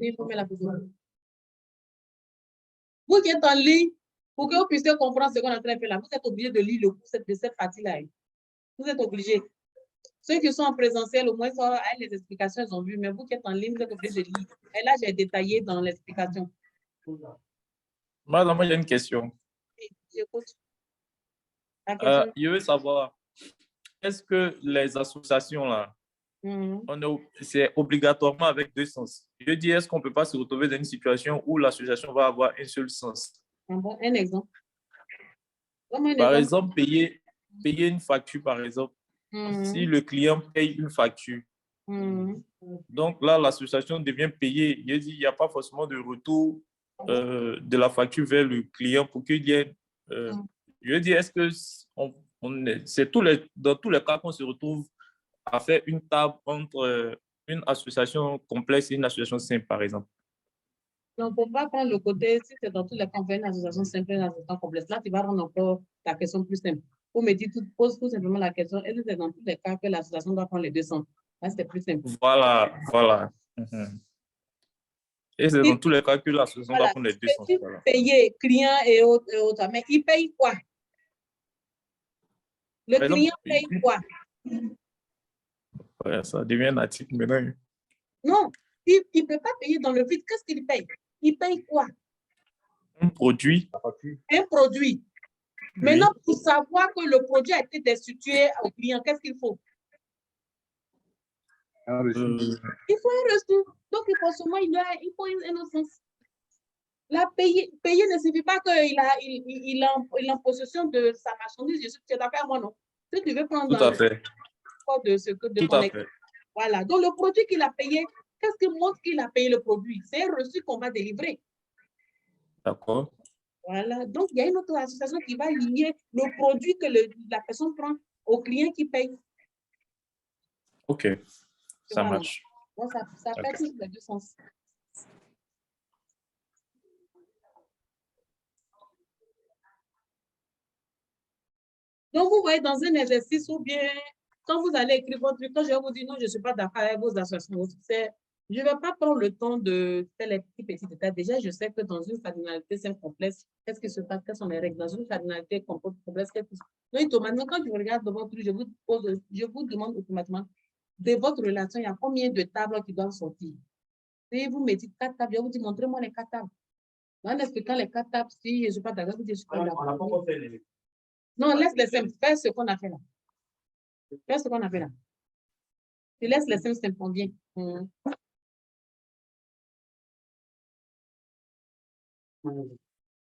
Il faut mettre la photo. Vous qui êtes en ligne, pour que vous puissiez comprendre ce qu'on est en train de faire là, vous êtes obligé de lire le cours de cette partie-là. Vous êtes obligé. Ceux qui sont en présentiel, au moins, les explications, ils ont vu, mais vous qui êtes en ligne, vous êtes obligé de lire. Et là, j'ai détaillé dans l'explication. Madame, il y a une question. J'écoute. Je veux savoir, est-ce que les associations, là, c'est obligatoirement avec deux sens? Je dis, est-ce qu'on ne peut pas se retrouver dans une situation où l'association va avoir un seul sens? Un exemple. Par exemple, payer une facture, par exemple. Si le client paye une facture, donc là, l'association devient payée. Je dis, il n'y a pas forcément de retour de la facture vers le client pour qu'il y ait... je dis, est-ce que c'est dans tous les cas qu'on se retrouve à faire une table entre une association complexe et une association simple, par exemple? Donc, pour ne pas prendre le côté, si c'est dans tous les cas, on fait une association simple, une association complexe, là, tu vas rendre encore la question plus simple. Pour me dire, tu poses tout simplement la question, est-ce que c'est dans tous les cas que l'association doit prendre les deux sens? Là, c'est plus simple. Voilà, voilà. Et c'est dans tous les cas que l'association doit prendre les deux sens. Voilà. Payer client et autres, mais il paye quoi? Le client paye quoi? Ouais, ça devient un article maintenant. Non, il ne peut pas payer dans le vide. Qu'est-ce qu'il paye? Il paye quoi? Un produit. Un produit. Oui. Maintenant, pour savoir que le produit a été destitué au client, qu'est-ce qu'il faut? Un reçu. Il faut un reçu. Donc, il faut seulement il faut un autre sens. Là, payer ne signifie pas qu'il est en possession de sa marchandise. Je suis d'accord avec moi, non? Si tu veux prendre tout à fait. De ce que de ton exemple. Voilà. Donc, le produit qu'il a payé, qu'est-ce qui montre qu'il a payé le produit? C'est un reçu qu'on va délivrer. D'accord. Voilà. Donc, il y a une autre association qui va lier le produit que la personne prend au client qui paye. OK. Ça voilà. marche. Donc, ça fait tous les deux sens. Donc, vous voyez dans un exercice ou bien quand vous allez écrire votre truc, quand je vais vous dire non, je ne suis pas d'accord avec vos associations, je ne vais pas prendre le temps de faire les petits détails. Déjà, je sais que dans une cardinalité simple complexe, qu'est-ce qui se passe? Quelles sont les règles? Dans une cardinalité complexe, qu'est-ce qui se passe? Donc, automatiquement, quand je regarde dans votre truc, je vous demande automatiquement de votre relation, il y a combien de tables qui doivent sortir? Si vous me dites 4 tables, je vous dis montrez-moi les 4 tables. En expliquant les 4 tables, si je ne suis pas d'accord, je ne suis pas d'accord. Non, laisse les simples. Fais ce qu'on a fait là. Fais ce qu'on a fait là. Tu laisses les simples s'imprendre bien.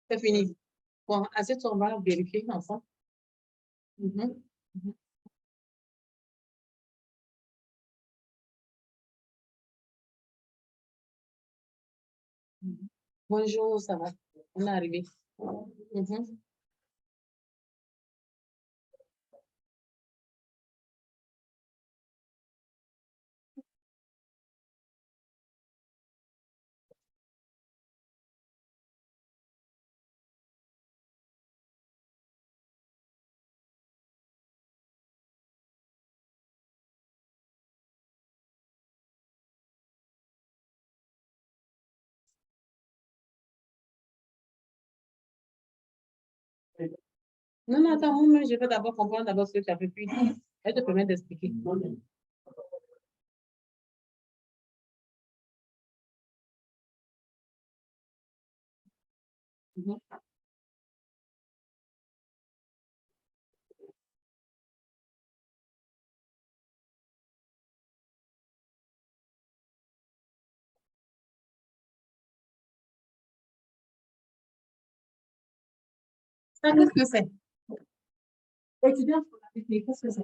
C'est fini. Bon, ensuite, on va vérifier ensemble. Bonjour, ça va? On est arrivé. Non, non, attends, moi, je vais d'abord comprendre d'abord ce que tu as fait, puis elle te permet d'expliquer. Ça, qu'est-ce que c'est? Étudiant pour la technique, qu'est-ce que c'est?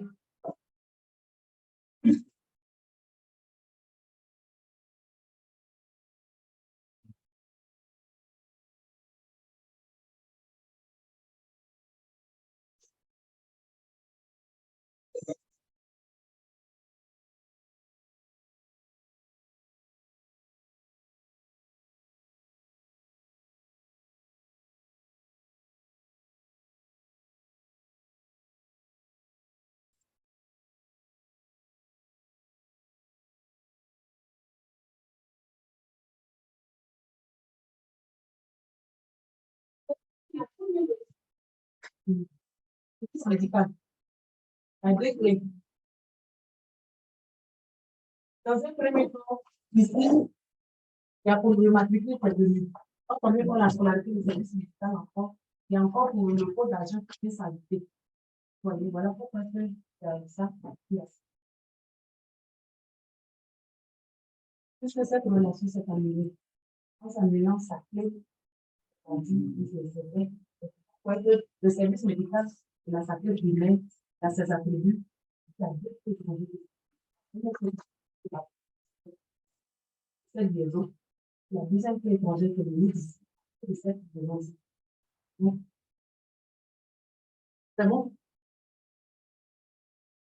service médical. Avec les. Dans un premier temps, ici, il y a pour le matriculer près de lui. Quand on est dans la scolarité du service médical encore, il y a encore pour le pot d'argent qui est s'ajouter. Voilà pourquoi c'est ça. Puisque cette relation s'est annulée. Quand ça mélange sa clé, on dit que le service médical, il a sa clé humaine, il a ses attributs, il a deux clés cette liaison, la deuxième clé étrangère que nous c'est cette liaison. C'est bon?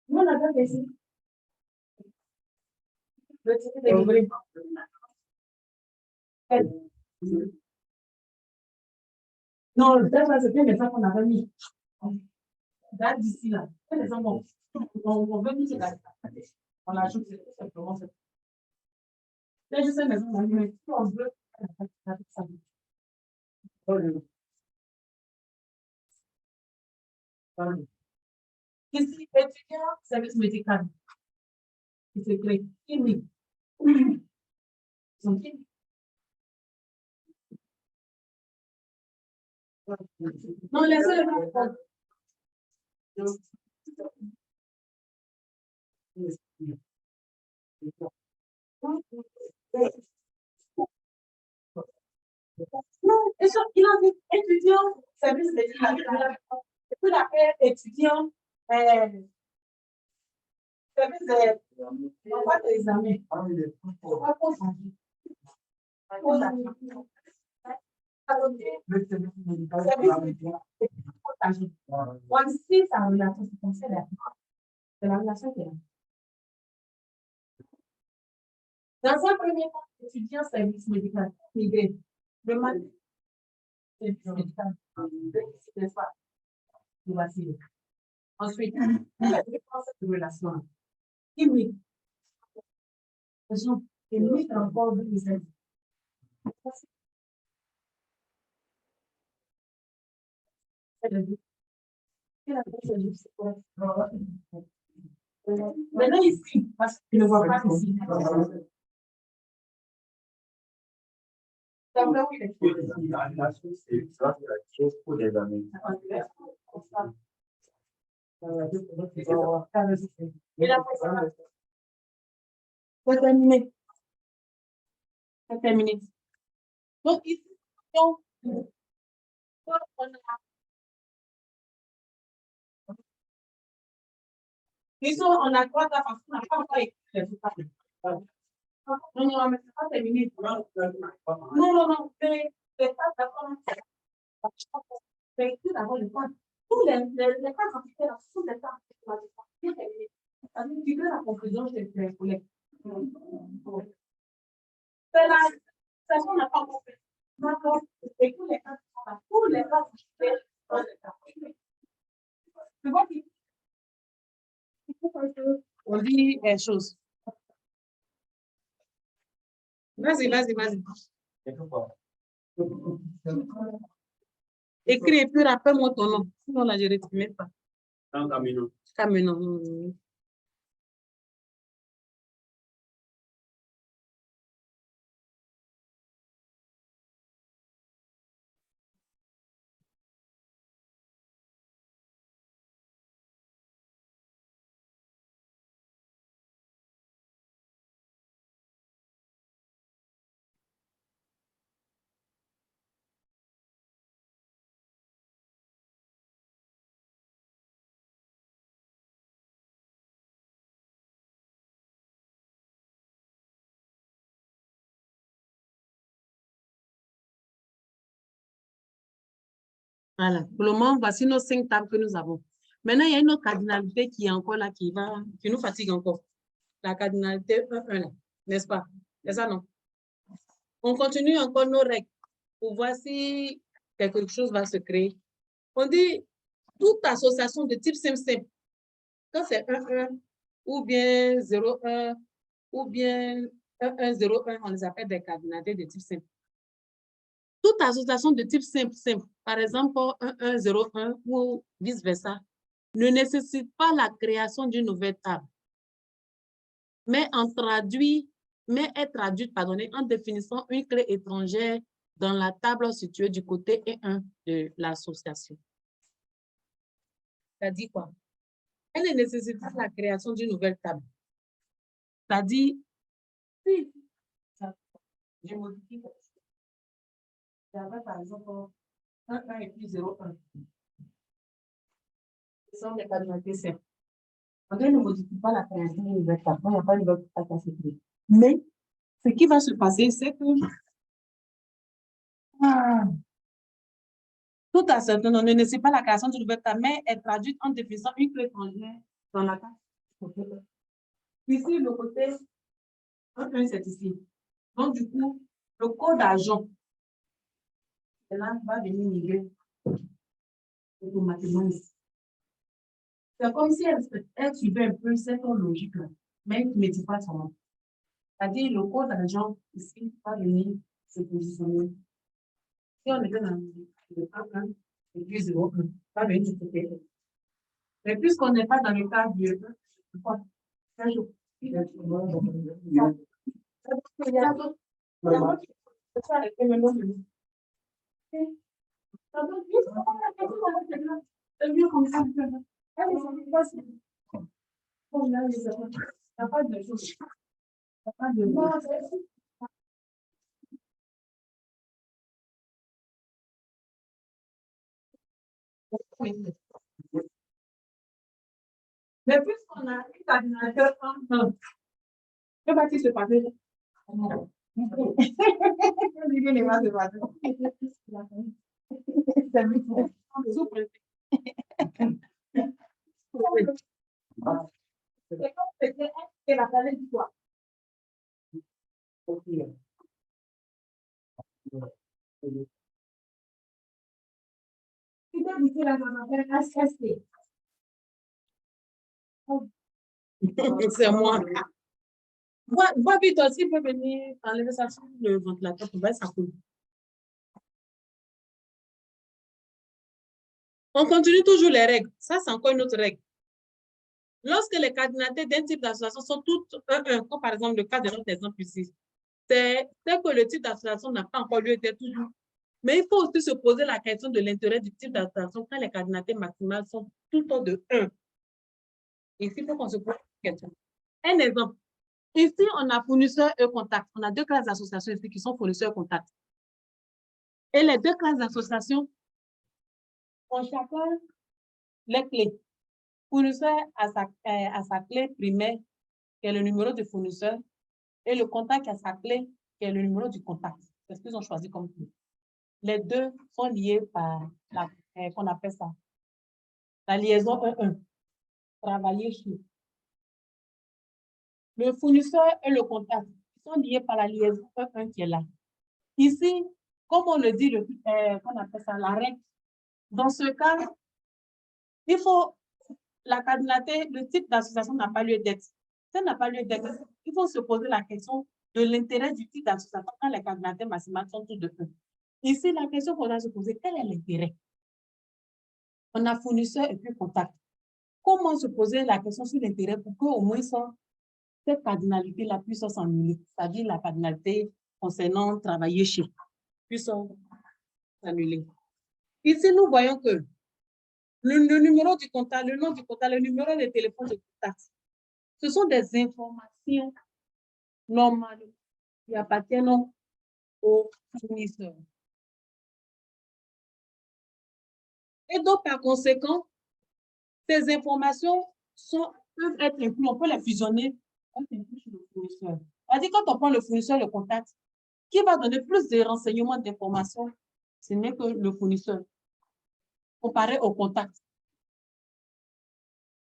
Nous, on a bien ici. Le titre est livré. Non, le texte, c'était les gens qu'on avait mis. Date d'ici là. Les gens, on veut mettre la date. On ajoute tout simplement cette. Là, je sais, mais on a mis, mais si on veut, ça. Ici, étudiant, service médical. Il s'écrit chimique. Non, laissez-le. Non, il a dit étudiant, service médical. Et puis la paix, étudiant, service de. On va l'examen. On va consulter. On sait sa relation, c'est comme ça, c'est la relation qu'il a. Dans un premier temps, étudiant service médical, migré, le matin, service médical, c'est ça, il va s'y. Ensuite, la défense de relation, il migre. Il migre encore de l'Israël. Maintenant, ici, parce qu'il ne voit pas ici. C'est terminé. C'est terminé. Donc, ici, on a. Ici, on a trois cas parce qu'on n'a pas encore écrit les résultats. Non, mais c'est pas terminé. Non, c'est pas d'accord. C'est écrit d'abord le point. Tous les cas entités, tous les cas, c'est terminé. Tu veux la conclusion, je te fais. C'est la station n'a pas encore fait. D'accord. Et tous les cas sont là. Tous les cas sont faits dans le cas. Tu vois qu'il faut qu'on dit les choses. Vas-y. Écris et puis rappelle-moi ton nom. Sinon, là, je ne retrouve même pas. Camino. Voilà. Pour le moment, voici nos 5 tables que nous avons. Maintenant, il y a une autre cardinalité qui est encore là, qui nous fatigue encore. La cardinalité 1, n'est-ce pas? C'est ça, non? On continue encore nos règles pour voir si quelque chose va se créer. On dit toute association de type simple, quand c'est 1, ou bien 0,1, ou bien 1,1,0,1, on les appelle des cardinalités de type simple. Toute association de type simple, par exemple 1101 ou vice-versa, ne nécessite pas la création d'une nouvelle table, mais est traduite en définissant une clé étrangère dans la table située du côté E1 de l'association. Ça dit quoi? Elle ne nécessite pas la création d'une nouvelle table. Ça dit, si je modifie, j'avais par exemple 1 et puis 0,1. Ce sont des cadenats simples. On ne modifie pas la création d'une nouvelle table. Il n'y a pas de nouvelle table à se créer. Mais ce qui va se passer, c'est que tout à certain, on ne nécessite pas la création d'une nouvelle table, mais est traduite en définissant une clé étrangère dans la table. Ici, le côté 1, c'est ici. Donc, du coup, le code agent, là, va venir migrer automatiquement ici. C'est comme si elle suivait un peu cette logique-là, mais elle ne dit pas son nom. C'est-à-dire, le code agent ici va venir se positionner. Si on était dans le cas 1 et puis 0, va venir du côté. Mais puisqu'on n'est pas dans le cas du 1, mais puisqu'on a un coordinateur en que va-t-il se passer? C'est comme c'était la planète du quoi? C'est moi. Moi, vite aussi, peut venir enlever ça sur le ventilateur pour voir ça coule. On continue toujours les règles. Ça, c'est encore une autre règle. Lorsque les coordonnées d'un type d'association sont toutes 1, comme par exemple le cas de notre exemple ici, c'est que le type d'association n'a pas encore lieu d'être toujours. Mais il faut aussi se poser la question de l'intérêt du type d'association quand les coordonnées maximales sont tout le temps de 1. Ici, il faut qu'on se pose la question. Un exemple. Ici, on a fournisseur et contact. On a deux classes d'association ici qui sont fournisseurs et contact. Et les deux classes d'association ont chacun les clés. Fournisseur a sa clé primaire, qui est le numéro du fournisseur, et le contact a sa clé, qui est le numéro du contact. C'est ce qu'ils ont choisi comme clé. Les deux sont liés par qu'on appelle ça, la liaison 1-1. Travailler sur. Le fournisseur et le contact sont liés par la liaison 1-1 qui est là. Ici, comme on le dit, qu'on appelle ça la règle. Dans ce cas, il faut la cardinalité, le type d'association n'a pas lieu d'être. Ça n'a pas lieu d'être. Il faut se poser la question de l'intérêt du type d'association quand les cardinalités maximales sont toutes de 1. Ici, la question qu'on doit se poser, quel est l'intérêt? On a fournisseur et puis contact. Comment se poser la question sur l'intérêt pour qu'au moins cette cardinalité-là puisse s'annuler, c'est-à-dire la cardinalité concernant travailler chez puisse s'annuler. Ici, nous voyons que le numéro du contact, le nom du contact, le numéro de téléphone de contact, ce sont des informations normales qui appartiennent au fournisseur. Et donc, par conséquent, ces informations peuvent être incluses, on peut les fusionner, on peut inclure sur le fournisseur. C'est-à-dire, quand on prend le fournisseur, le contact, qui va donner plus de renseignements, d'informations, ce n'est que le fournisseur, comparé au contact.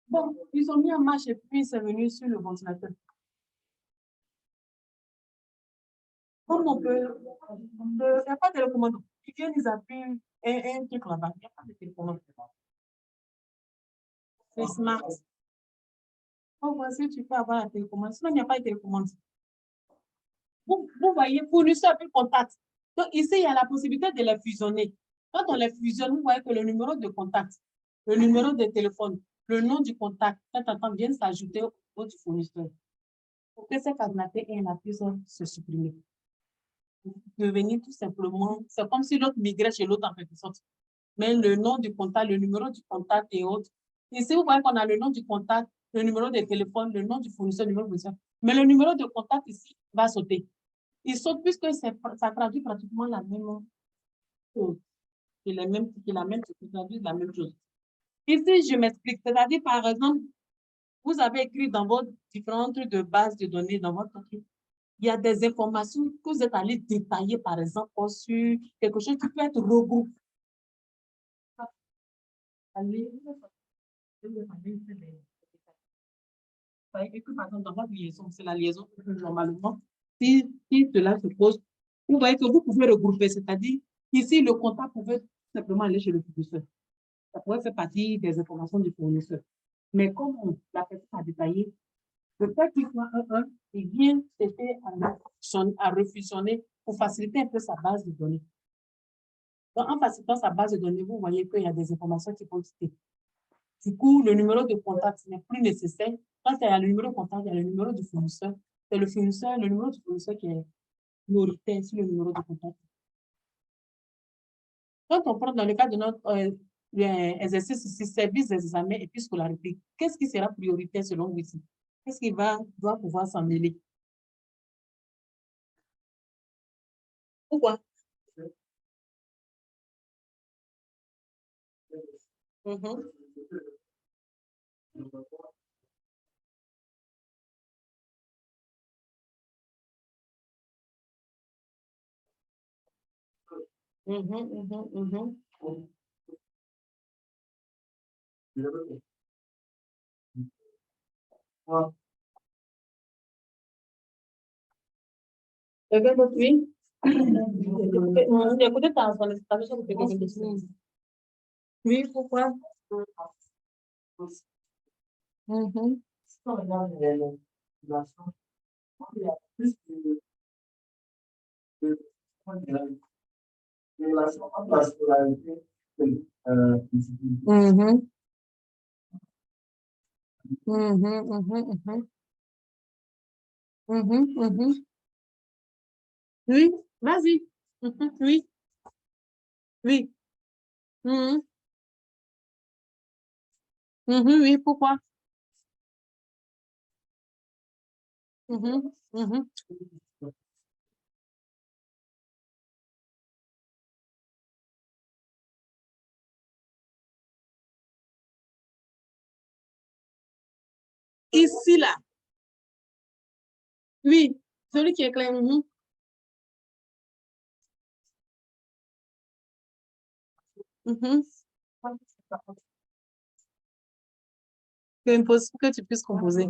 Bon, ils ont mis en marche et puis c'est venu sur le ventilateur. Comme on peut, il n'y a pas de télécommande. Ils viennent, ils appuient un truc là-bas. Il n'y a pas de télécommande. C'est smart. Donc, voici, tu peux avoir la télécommande. Sinon, il n'y a pas de télécommande. Vous voyez, fournisseur puis contact. Donc, ici, il y a la possibilité de les fusionner. Quand on les fusionne, vous voyez que le numéro de contact, le numéro de téléphone, le nom du contact, viennent s'ajouter au nom du fournisseur. Pour que ces cadenatés aient la puisse se supprimer. Devenir tout simplement, c'est comme si l'autre migrait chez l'autre en quelque sorte. Mais le nom du contact, le numéro du contact et autres. Ici, vous voyez qu'on a le nom du contact, le numéro de téléphone, le nom du fournisseur, le numéro de fournisseur. Mais le numéro de contact ici va sauter. Il saute puisque ça traduit pratiquement la même chose. C'est la même chose. Ici, je m'explique. C'est-à-dire, par exemple, vous avez écrit dans vos différents trucs de base de données, dans votre truc, il y a des informations que vous êtes allé détailler, par exemple, sur quelque chose qui peut être regroupé. Par exemple, dans votre liaison, c'est la liaison que normalement, si cela se pose, vous voyez que vous pouvez regrouper, c'est-à-dire, ici, le contact pouvait simplement aller chez le fournisseur. Ça pourrait faire partie des informations du fournisseur. Mais comme la personne a détaillé, le fait qu'il soit un, il vient s'aider à refusionner pour faciliter un peu sa base de données. Donc, en facilitant sa base de données, vous voyez qu'il y a des informations qui vont quitter. Du coup, le numéro de contact n'est plus nécessaire. Quand il y a le numéro de contact, il y a le numéro du fournisseur. C'est le fournisseur, le numéro du fournisseur qui est prioritaire sur le numéro de contact. Quand on prend dans le cas de notre exercice ici, service des examens et puis scolarité, qu'est-ce qui sera prioritaire selon vous ici? Qu'est-ce qui doit pouvoir s'en mêler? Pourquoi? Oui. Oui, pourquoi? Oui, vas-y. Oui, oui. Oui, pourquoi? Ici, là. Oui, celui qui est clair. C'est impossible que tu puisses composer.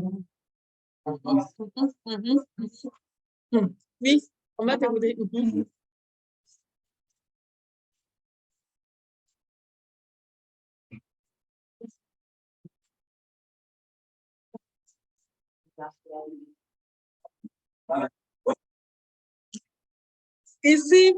Oui, on va t'écouter. Ici,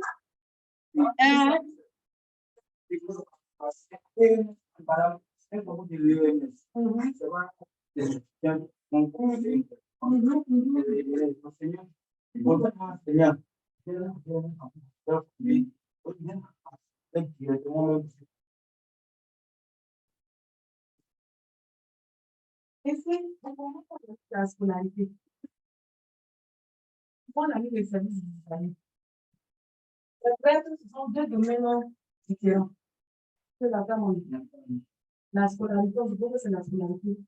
la scolarité. On a mis les services digitalisés. Ce sont deux domaines différents. C'est la gamme en ligne. La scolarité, je trouve que c'est la scolarité.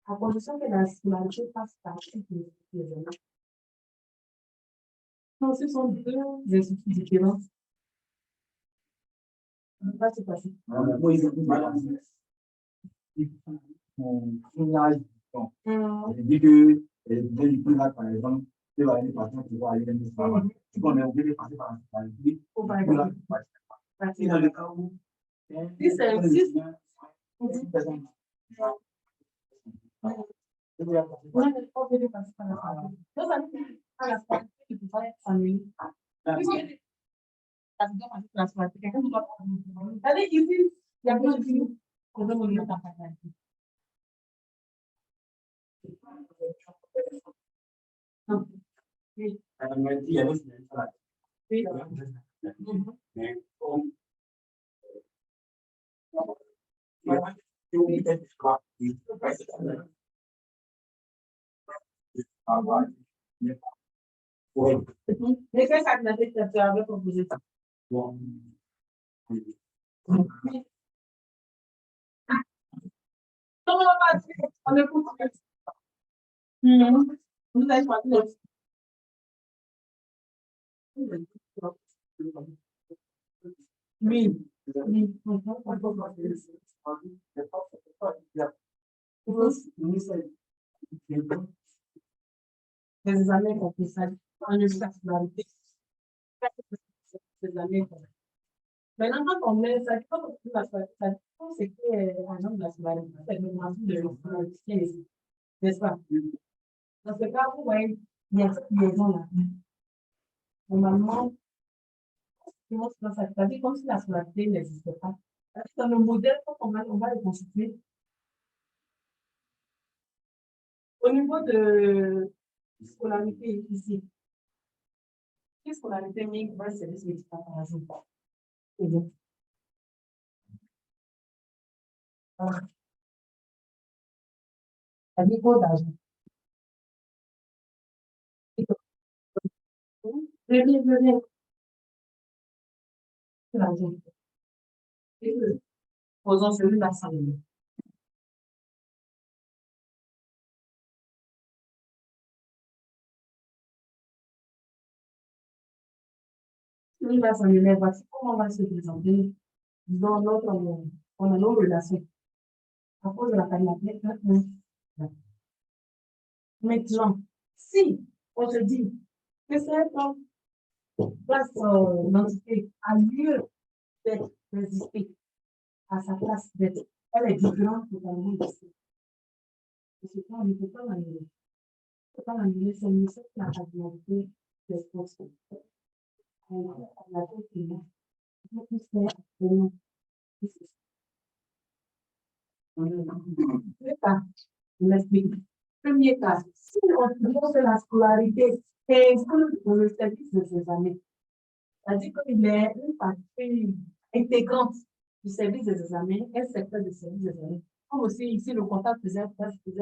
À condition que la scolarité passe par toutes les examens. Donc, ce sont deux instituts différents. Ça, c'est passé. J'ai dit que les primaires, par exemple, c'est les patients qui vont aller dans le travail. Si on est obligé de passer par la scolarité, si dans le cas où si c'est personne. la scolarité. Quelqu'un ne doit pas. C'est-à-dire, ici, il y a besoin de nous. On veut mourir dans la scolarité. Oui. Mais qu'est-ce que tu avais proposé? On écoute. Vous avez choisi. Oui. Des années qu'on fait ça, en université. Des années. Maintenant, quand on met ça, c'est qu'un homme de la scolarité, c'est une masse de l'autorité, n'est-ce pas? Dans ce cas, vous voyez, il y a cette liaison-là. Normalement, c'est-à-dire comme si la scolarité n'existait pas. Dans le modèle, on va le constituer. Au niveau de scolarité ici, quelle scolarité mixte va service médical par exemple? À niveau d'âge. Posons celui-là sans lui. Celui-là sans lui, voici comment on va se présenter dans notre monde. On a nos relations. À cause de la qualité. Maintenant, si on se dit que cette place d'identité a lieu d'être résistée à sa place d'être, elle est différente totalement de ce on ne peut pas l'annuler. On ne peut pas l'annuler, c'est une seule la cardinalité des forces. La tête est là. Premier cas, si on pose la scolarité et pour le service de ses années, c'est-à-dire qu'il est une partie intégrante du service des examens, un secteur de service des examens. Comme aussi ici, le contact faisait partie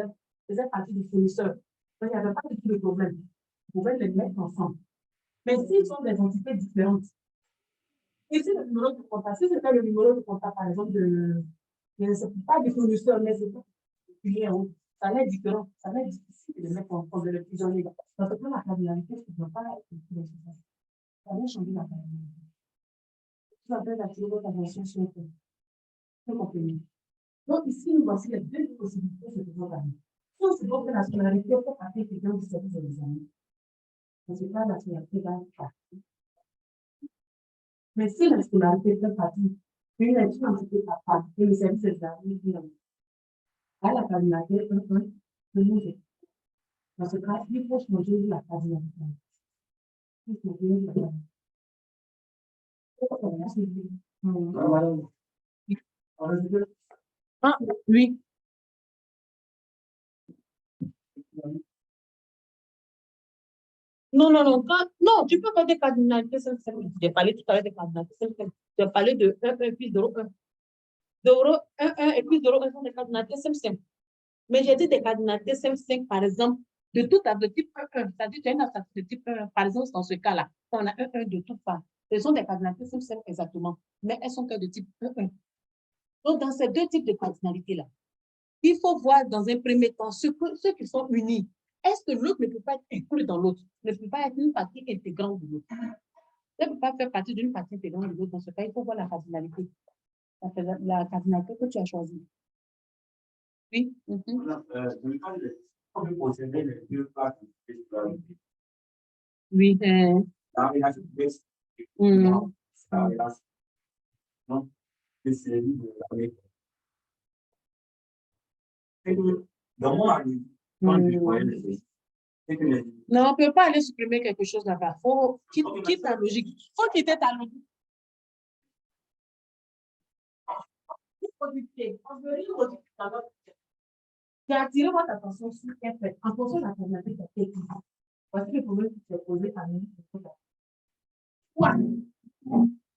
du fournisseur. Donc, il n'y avait pas du tout de problème. Vous pouvez les mettre ensemble. Mais s'ils sont des entités différentes, ici, le numéro de contact, si c'était le numéro de contact, par exemple, pas du fournisseur, mais c'est pas du client, ça va être différent. Ça va être difficile de les mettre ensemble, de les fusionner. Dans ce cas, la cardinalité, ça ne doit pas être nécessaire. Ça va changer la cardinalité. Ça va attirer votre attention sur le contenu. Donc, ici, nous voici les deux possibilités de se présenter. Soit c'est donc que la scolarité fait partie quelqu'un du service des examens. Dans ce cas, la scolarité va être partie. Mais si la scolarité fait partie d'une entité à part, et le service des examens, à la cardinalité, le musée. Dans ce cas, il faut changer la cardinalité. Il faut changer la cardinalité. Ah, oui. Non, non, non. Non, tu peux pas des cardinalités. J'ai parlé tout à l'heure des cardinalités. J'ai parlé de 1, 1 puis 0, 1. 0, 1, 1 et puis 0, 1 sont des cardinalités simple. Mais j'ai dit des cardinalités simple, par exemple, de tout à de type 1, 1. C'est-à-dire, tu as une abstraction de type 1, par exemple, dans ce cas-là, on a 1, 1 de toute part. Ce sont des cardinalités simple, exactement. Mais elles sont que de type 1, 1. Donc, dans ces deux types de cardinalités-là, il faut voir dans un premier temps ceux qui sont unis. Est-ce que l'autre ne peut pas être inclus dans l'autre, ne peut pas être une partie intégrante de l'autre? Ça ne peut pas faire partie d'une partie intégrante de l'autre. Dans ce cas, il faut voir la cardinalité. La cardinalité que tu as choisie. Oui. Oui. Non, on ne peut pas aller supprimer quelque chose là-bas. Il faut quitter ta logique. Il faut quitter ta logique. modifier. On veut rien modifier dans notre système. J'ai attiré votre attention sur un fait. En fonction de la problématique technique. Voici le problème qui s'est posé par nous. Soit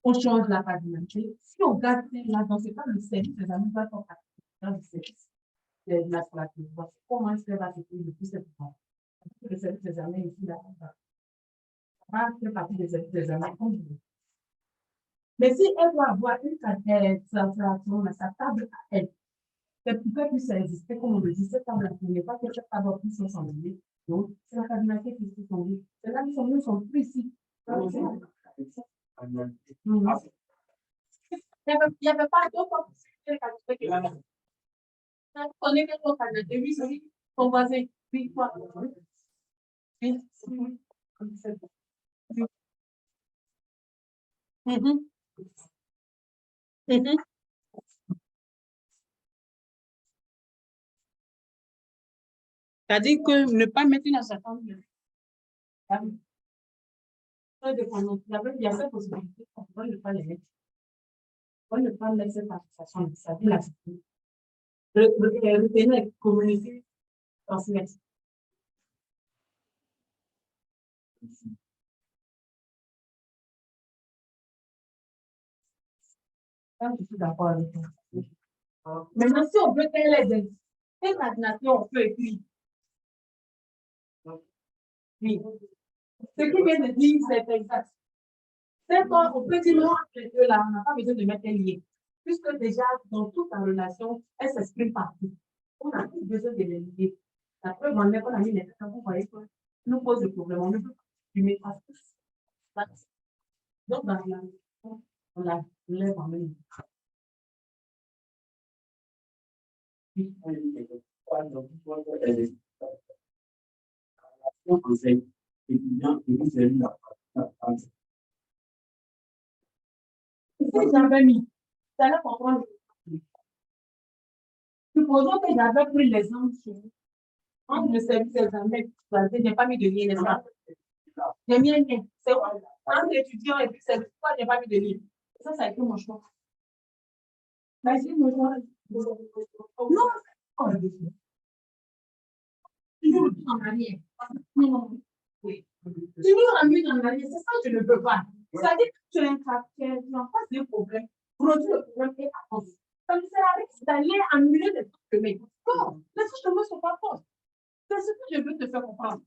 on change la cardinalité. Si on garde là, dans ce cas, le service des amis va être dans le service de la scolarité. Voici comment est-ce qu'elle va se faire le plus important. Le service des amis ici, là, va faire partie des services des amis comme vous. Mais si elle doit avoir une translation à sa table à elle, c'est pour qu'elle puisse exister, comme on le dit, cette table n'est pas que cette table puisse s'enlever. Donc, c'est la cardinalité qui se sont dit. C'est là que nous sommes plus ici. Il n'y avait pas d'autre possibilité. On est quelque part de oui, ton voisin, oui, toi. Oui, oui. C'est-à-dire que ne pas mettre une assistante. Il y a cette possibilité, on ne peut pas les mettre. On ne peut pas mettre cette association, ça dit la sécurité. Retenez, communiquer, transmettre. Je suis d'accord avec toi. Maintenant, si on veut qu'elle les quelle coordination on peut écrire? Oui. Ce qui vient de dire, c'est exact. C'est quoi, on peut dire non, les deux là, on n'a pas besoin de mettre un lien. Puisque déjà, dans toute la relation, elle s'exprime partout. On n'a plus besoin de les lier. La preuve en est qu'on a mis les temps, vous voyez que nous pose le problème. On ne peut pas exprimer partout. Donc, dans la relation, on la lève en même temps. Si j'avais mis, ça allait comprendre. Supposons que j'avais pris l'exemple entre le service des examens, je n'ai pas mis de lien, n'est-ce pas? J'ai mis un lien. C'est entre l'étudiant et puis c'est pourquoi je n'ai pas mis de lien. Ça a été mon choix. Vas-y, mon choix. Non, toujours en arrière. Non, oui. Toujours en arrière, c'est ça que je ne peux pas. C'est-à-dire que tu es un caractère, tu en face des problèmes, produis le problème et avance. Ça me sert à rien d'aller annuler les trucs de mes. Non, les trucs de moi ne sont pas fausses. C'est ce que je veux te faire comprendre.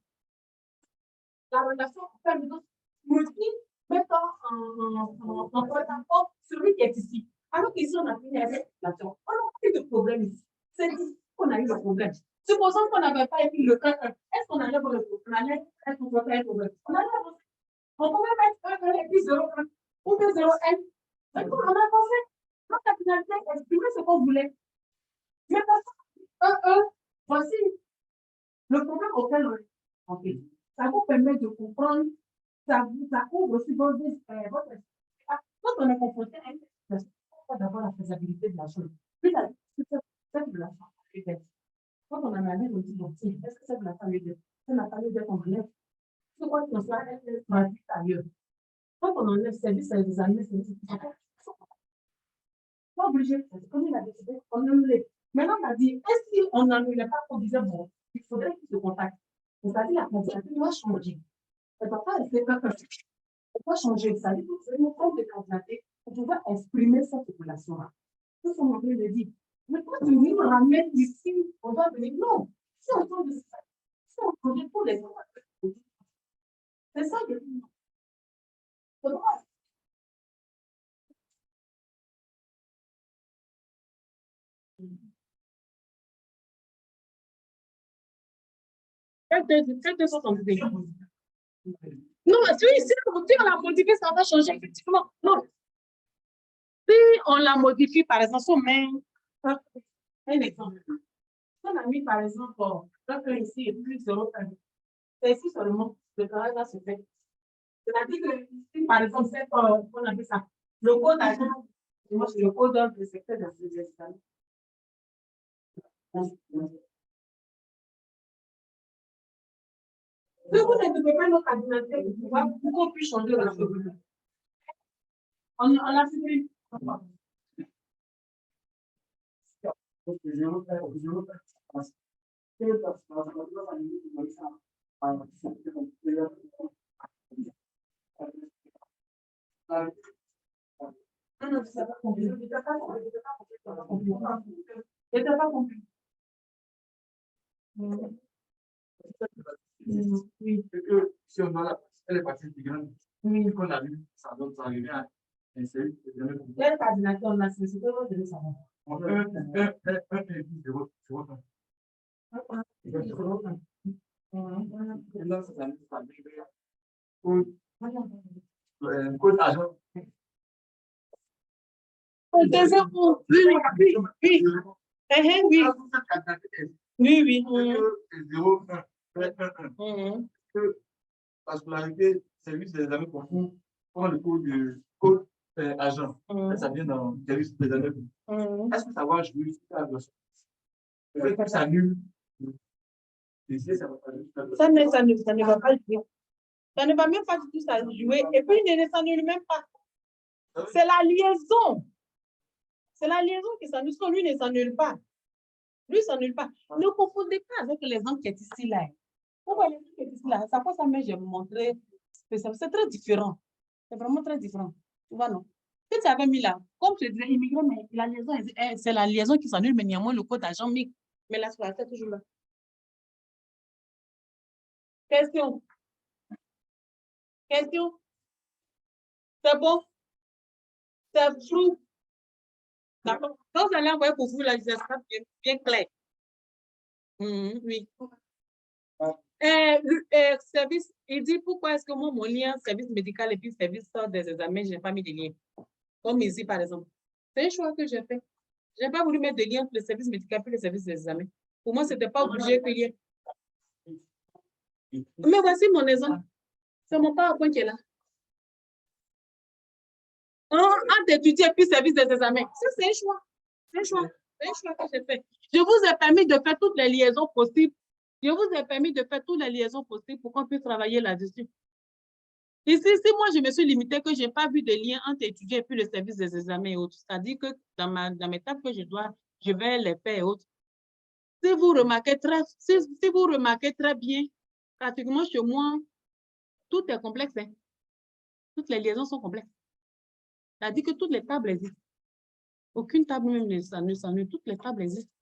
La relation femme-homme multiple, mettant en porte-à-porte celui qui est ici. Alors qu'ici, on a fini avec la relation. On n'a pas eu de problème ici. C'est ici qu'on a eu le problème. Supposons qu'on n'avait pas écrit le cas 1. Est-ce qu'on allait voir le problème? Est-ce qu'on peut faire un problème? On pouvait mettre 1 et puis 0,1 ou 2,0,1. On a pensé. Notre finalité, exprimer ce qu'on voulait. Mais parce que 1, voici le problème auquel on est. Ça vous permet de comprendre, ça ouvre aussi votre quand on est confronté à une situation, on va d'abord la faisabilité de la chose. Puis cette relation, quand on analyse, on dit, bon, est-ce que cette relation est de ça n'a pas lieu d'être en relève? C'est quoi qu'on soit ailleurs? Quand on enlève service à des amis, c'est pas obligé, comme il a décidé, on annule. Maintenant, on a dit, est-ce qu'on n'annulait pas qu'on disait, bon, il faudrait qu'ils se contactent. C'est-à-dire la candidature doit changer. Elle ne doit pas rester comme ça. Elle doit changer. Ça veut dire que c'est une forme de candidature pour pouvoir exprimer cette relation-là. Tout ce qu'on veut dire. Mais quand tu nous ramènes ici, on doit venir. Non. Si on change de ça, si on change pour les autres, c'est ça que c'est droit. Non, si on l'a modifié, ça va changer effectivement. Non. Si on la modifie, par exemple, si on met un exemple. Si on a mis, par exemple, ici est plus 0, c'est ici seulement le travail va se faire. C'est-à-dire que si, par exemple, c'est on appelle ça, le code d'agent, moi, c'est le code d'ordre du secteur de la société. Si vous ne devez pas notre ordinateur, on va beaucoup plus changer la chose. On l'a supprimé. Oui. Si on doit la partie intégrante, qu'on a vu, ça doit arriver à insérer. Quelle coordination on a, c'est ce que vous devez savoir. Code agent. Oui, oui, oui. Oui. Oui, oui. La scolarité, service des examens confus, prend le cours du code agent. Ça vient dans le service des examens confus. Est-ce que ça va jouer sur la leçon? Le fait que ça annule, ça ne va pas jouer. Ça ne va même pas du tout ça jouer. Et puis, il ne s'annule même pas. C'est la liaison. C'est la liaison qui s'annule. Lui ne s'annule pas. Lui, ça s'annule pas. Ne confondez pas avec l'exemple qui est ici là. Vous voyez l'exemple qui est ici là. Ça fait ça, mais j'ai montré. C'est très différent. C'est vraiment très différent. Tu vois, non? Si tu avais mis là, comme je disais, immigré, mais la liaison, c'est la liaison qui s'annule, mais néanmoins, le code d'agent, mais la scolarité est toujours là. Question. Question. C'est bon? C'est flou. D'accord. Quand vous allez envoyer pour vous, là, ça sera bien clair. Oui. Service, il dit pourquoi est-ce que moi, mon lien service médical et puis service des examens, je n'ai pas mis de lien. Comme ici, par exemple. C'est un choix que j'ai fait. Je n'ai pas voulu mettre de lien entre le service médical et le service des examens. Pour moi, ce n'était pas obligé qu'il y ait. Mais voici mon exemple. C'est mon PowerPoint qui est là. Entre étudier et puis service des examens. Ça, c'est un choix. C'est un choix. C'est un choix que j'ai fait. Je vous ai permis de faire toutes les liaisons possibles. Je vous ai permis de faire toutes les liaisons possibles pour qu'on puisse travailler là-dessus. Ici, si moi, je me suis limitée que je n'ai pas vu de lien entre étudier et puis le service des examens et autres, c'est-à-dire que dans mes tâches que je vais les faire et autres. Si vous remarquez très bien, pratiquement chez moi, tout est complexe. Hein? Toutes les liaisons sont complexes. C'est-à-dire que toutes les tables existent. Aucune table même ne s'annule. Toutes les tables existent.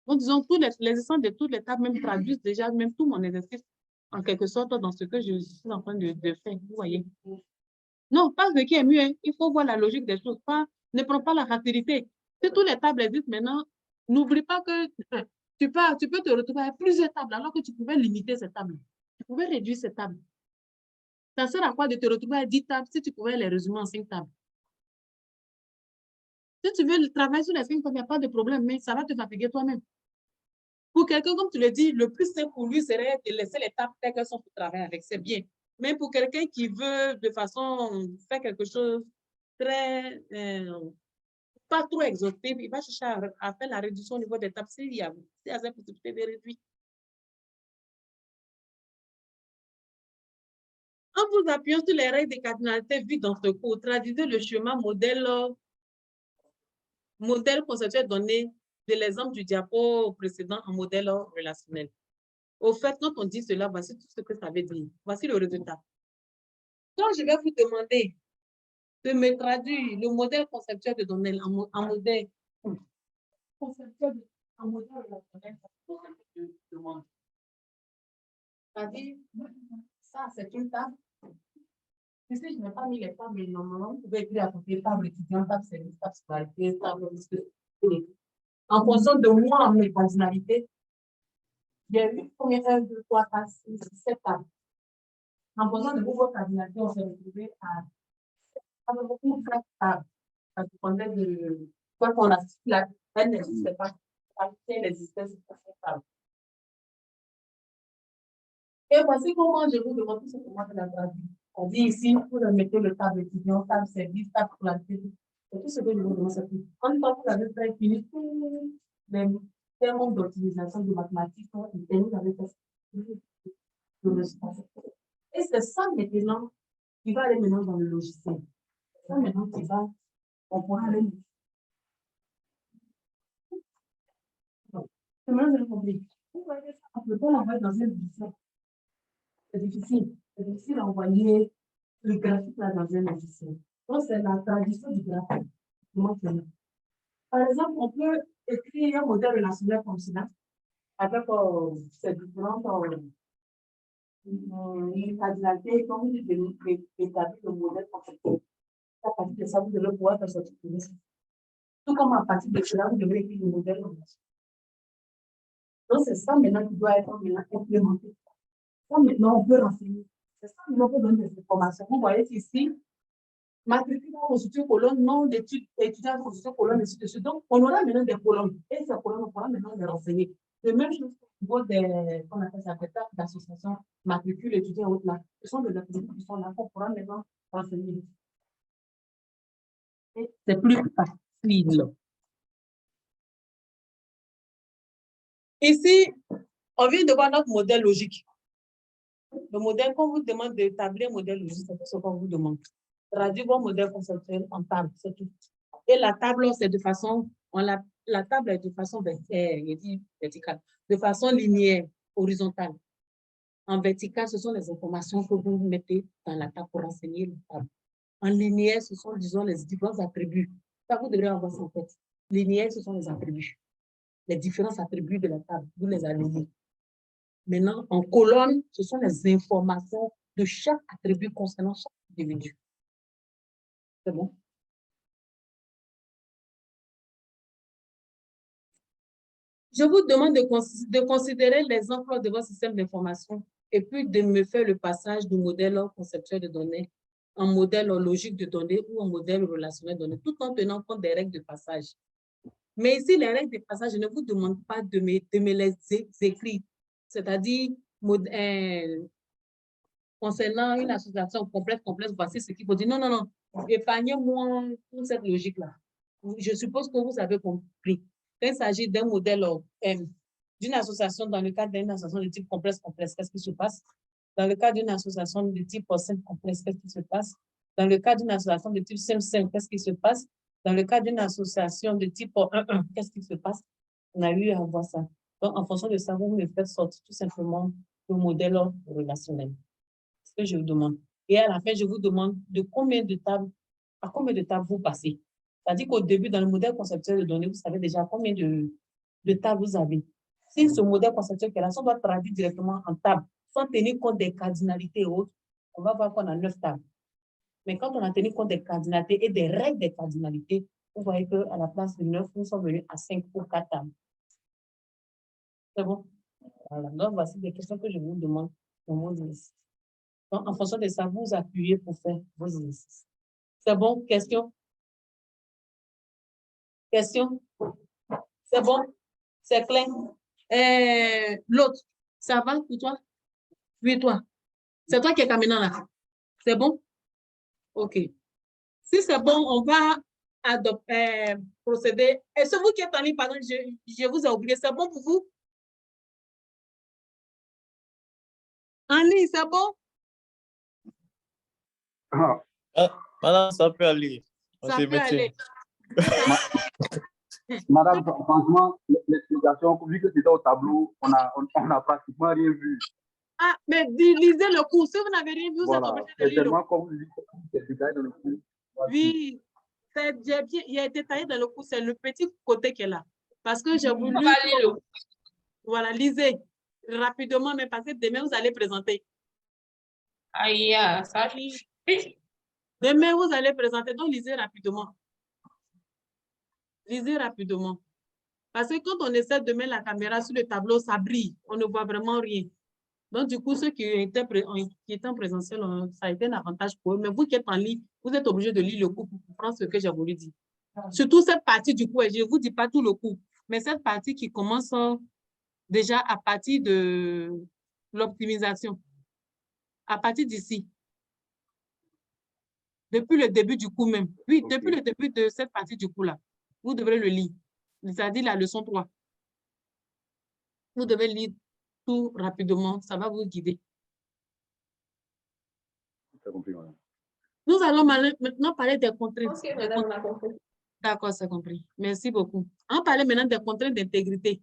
Donc, disons, l'existence de toutes les tables même traduisent déjà même tout mon exercice, en quelque sorte, dans ce que je suis en train de faire. Vous voyez? Non, pas ce qui est mieux. Hein. Il faut voir la logique des choses. Ne prends pas la facilité. Si toutes les tables existent maintenant, n'oublie pas que tu peux te retrouver avec plusieurs tables alors que tu pouvais limiter ces tables. Tu pouvais réduire ces tables. Ça sert à quoi de te retrouver à 10 tables si tu pouvais les résumer en 5 tables? Si tu veux travailler sur les 5 tables, il n'y a pas de problème, mais ça va te fatiguer toi-même. Pour quelqu'un, comme tu le dis, le plus simple pour lui serait de laisser les tables telles qu'elles sont pour travailler avec. C'est bien. Mais pour quelqu'un qui veut de façon faire quelque chose très pas trop exhaustif, il va chercher à faire la réduction au niveau des tables s'il y a cette possibilité de réduire. En vous appuyant sur les règles de cardinalité vues dans ce cours, traduisez le schéma modèle conceptuel donné de l'exemple du diapo précédent en modèle relationnel. Au fait, quand on dit cela, voici tout ce que ça veut dire. Voici le résultat. Quand je vais vous demander de me traduire le modèle conceptuel de données en modèle conceptuel en modèle relationnel, c'est-à-dire, ça, c'est une table. Ici, je n'ai pas mis les tables, mais normalement, vous pouvez écrire à côté table étudiant, table service, table scolarité, table. En fonction de moi, mes fonctionnalités, j'ai eu combien 1, 2, 3, 4, 6, 7 tables. En fonction de votre cardinalité, on s'est retrouvé à beaucoup de tables. Ça dépendait de quoi qu'on a là. Elle n'existait pas. Elle existait sur cette table. Et voici comment je vous demande tout ce que moi je l'ai traduit. On dit ici, vous mettez le table étudiant, table service, table pour la tête. C'est tout ce que je vous demande. En tant que vous avez fait fini tous les termes d'optimisation de mathématiques, vous avez fait le résultat. Et c'est ça maintenant qui va aller maintenant dans le logiciel. Ça maintenant qui va, on pourra aller. C'est même compris. Vous voyez ça, on ne peut pas l'envoyer dans une édition. C'est difficile. C'est difficile d'envoyer le graphique là dans une édition. Donc, c'est la tradition du graphique. Par exemple, on peut écrire un modèle relationnel comme cela, avec ces différentes cardinalités, comme vous établir le modèle conceptuel. À partir de ça, vous devez pouvoir faire sortir de ça. Tout comme à partir de cela, vous devez écrire le modèle relationnel. Donc, c'est ça maintenant qui doit être implémenté. Ça, maintenant, on peut renseigner. C'est ça, maintenant, on peut donner des informations. Vous voyez ici, matricule en constitution colonne, nom d'études, étudiant en constitution colonne, et ainsi de suite. Donc, on aura maintenant des colonnes. Et ces colonnes, on pourra maintenant les renseigner. De même chose au niveau des, qu'on appelle ça, d'associations, matricule, étudiants, autres là. Ce sont des activités qui sont là qu'on pourra maintenant renseigner. C'est plus facile. Ici, on vient de voir notre modèle logique. Le modèle, quand on vous demande d'établir un modèle logique, c'est ce qu'on vous demande. Traduire vos modèles conceptuels en table, c'est tout. Et la table, c'est de façon, la table est de façon verticale, de façon linéaire, horizontale. En vertical, ce sont les informations que vous mettez dans la table pour enseigner la table. En linéaire, ce sont, disons, les différents attributs. Ça, vous devrez avoir ça en tête. Linéaire, ce sont les attributs. Les différents attributs de la table, vous les alignez. Maintenant, en colonne, ce sont les informations de chaque attribut concernant chaque individu. C'est bon? Je vous demande de considérer les emplois de votre système d'information et puis de me faire le passage du modèle conceptuel de données en modèle logique de données ou en modèle relationnel de données, tout en tenant compte des règles de passage. Mais ici, les règles de passage, je ne vous demande pas de me les écrire. C'est-à-dire, concernant une association complexe, voici ce qu'il faut dire. Non, non, non. Épargnez-moi toute cette logique-là. Je suppose que vous avez compris. Quand il s'agit d'un modèle d'une association, dans le cadre d'une association de type complexe, qu'est-ce qui se passe? Dans le cadre d'une association de type simple complexe, qu'est-ce qui se passe? Dans le cadre d'une association de type simple, qu'est-ce qui se passe? Dans le cadre d'une association de type 1-1, qu'est-ce qui se passe? On a eu à voir ça. Donc, en fonction de ça, vous me faites sortir tout simplement le modèle relationnel. Ce que je vous demande. Et à la fin, je vous demande de combien de tables, à combien de tables vous passez. C'est-à-dire qu'au début, dans le modèle conceptuel de données, vous savez déjà combien de tables vous avez. Si ce modèle conceptuel qui est là, on doit traduire directement en tables, sans tenir compte des cardinalités et autres, on va voir qu'on a 9 tables. Mais quand on a tenu compte des cardinalités et des règles des cardinalités, vous voyez qu'à la place de 9, nous sommes venus à 5 ou 4 tables. C'est bon? Voilà. Donc, voici des questions que je vous demande dans mon exercice. Donc, en fonction de ça, vous appuyez pour faire vos exercices. C'est bon? Question? Question? C'est bon? C'est clair? L'autre, ça va pour toi? Oui, toi. C'est toi qui es caminant là. C'est bon? OK. Si c'est bon, on va procéder. Et ce vous qui êtes en ligne, pardon, je vous ai oublié. C'est bon pour vous? En ligne, c'est bon? Madame, ça peut aller. Ça peut aller. Madame, franchement, l'explication, vu que c'était au tableau, on a pratiquement rien vu. Ah, mais lisez le cours. Si vous n'avez rien vu, vous êtes obligé de lire le cours. Comme vous dites, c'est détaillé dans le cours. Oui, il a été détaillé dans le cours. C'est le petit côté qui est là. Parce que j'ai voulu... Voilà, lisez rapidement, mais parce que demain, vous allez présenter. Aïe, ça lit. Demain, vous allez présenter, donc lisez rapidement. Lisez rapidement. Parce que quand on essaie de mettre la caméra sur le tableau, ça brille. On ne voit vraiment rien. Donc, du coup, ceux qui étaient en présentiel, ça a été un avantage pour eux. Mais vous qui êtes en ligne, vous êtes obligés de lire le cours pour comprendre ce que j'ai voulu dire. Surtout cette partie du cours, et je ne vous dis pas tout le cours, mais cette partie qui commence déjà à partir de l'optimisation. À partir d'ici. Depuis le début du cours même. Oui, okay. Depuis le début de cette partie du cours-là. Vous devrez le lire. C'est-à-dire la leçon 3. Vous devez lire tout rapidement. Ça va vous guider. Compris, madame. Nous allons maintenant parler des contraintes. Ok, madame, on a compris. D'accord, c'est compris. Merci beaucoup. On va parler maintenant des contraintes d'intégrité.